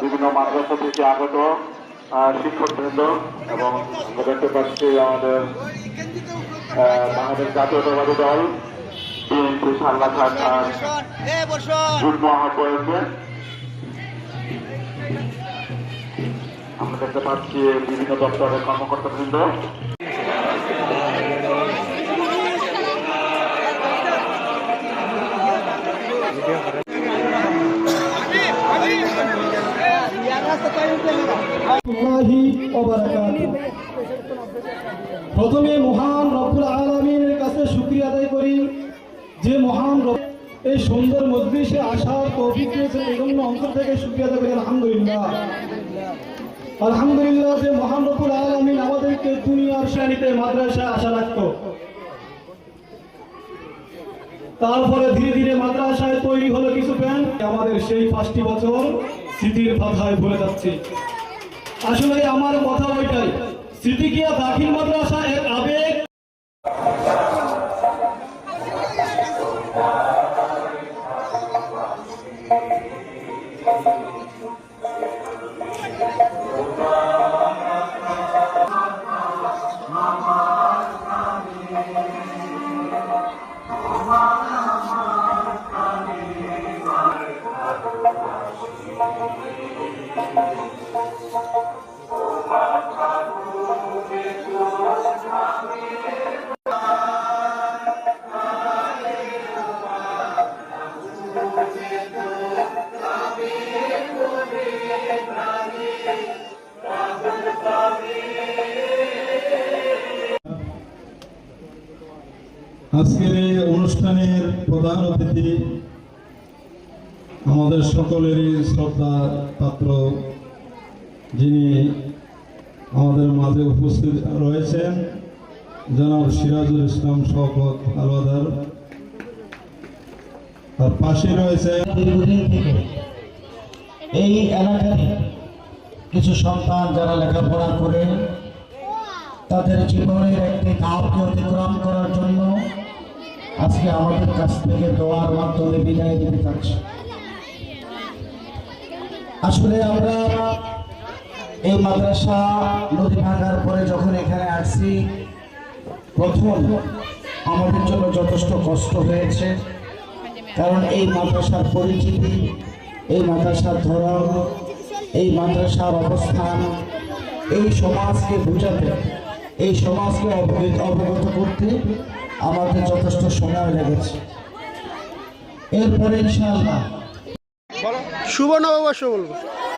বিভিন্ন মাদ্রাসা থেকে আগত শিক্ষকবৃন্দ এবং আমরা দেখতে পাচ্ছি আমাদের বাংলাদেশ জাতীয়তাবাদী দল বিএনপি সাল্লা খান যুগ্ম আহ্বায়ককে আমরা দেখতে পাচ্ছি বিভিন্ন দপ্তরের কর্মকর্তাবৃন্দ। প্রথমে মহান রব্বুল আলামিনের কাছে শুকরিয়া আদায় করি যে মহান এই সুন্দর মজলিসে আসার তৌফিক দিয়েছেন, এই জন্য অন্তর থেকে শুকরিয়া আদায় করি আলহামদুলিল্লাহ। আলহামদুলিল্লাহ যে মহান রব্বুল আলামিন আমাদেরকে দুনিয়ার শ্রেণীতে মাদ্রাসায় আসা রাখতো, তারপরে ধীরে ধীরে মাদ্রাসায় তৈরি হলো কিছু প্যান। আমাদের সেই 5টি বছর স্মৃতির পাথায় ভুলে যাচ্ছি। আসলে আমার কথা ওইটাই, সিদ্দিকিয়া দাখিল মাদ্রাসা এক আবেগ। আজকের এই অনুষ্ঠানের প্রধান অতিথি আমাদের সকলেরই শ্রদ্ধা পাত্র, যিনি আমাদের মাঝে উপস্থিত রয়েছেন, জনাব সিরাজুল ইসলাম শওকত হালওয়াদার। তার পাশে রয়েছে দীর্ঘদিন থেকে এই এলাকায় কিছু সন্তান যারা লেখাপড়া করে তাদের জীবনের একটি ধাপকে অতিক্রম করার জন্য আজকে আমাদের কাছ থেকে দোয়ার মাধ্যমে বিদায় দিতে চাচ্ছি। আসলে আমরা এই মাদ্রাসা নদী ভাঙার পরে যখন এখানে আসছি, প্রথম আমাদের জন্য যথেষ্ট কষ্ট হয়েছে, কারণ এই মাদ্রাসার পরিচিতি, এই মাদ্রাসার ধরন, এই মাদ্রাসার অবস্থান, এই সমাজকে বোঝাতে, এই সমাজকে অবগত করতে আমাদের যথেষ্ট সময় লেগেছে। এরপরে ইনশাআল্লাহ সুবর্ণ অবশ্য বলবো।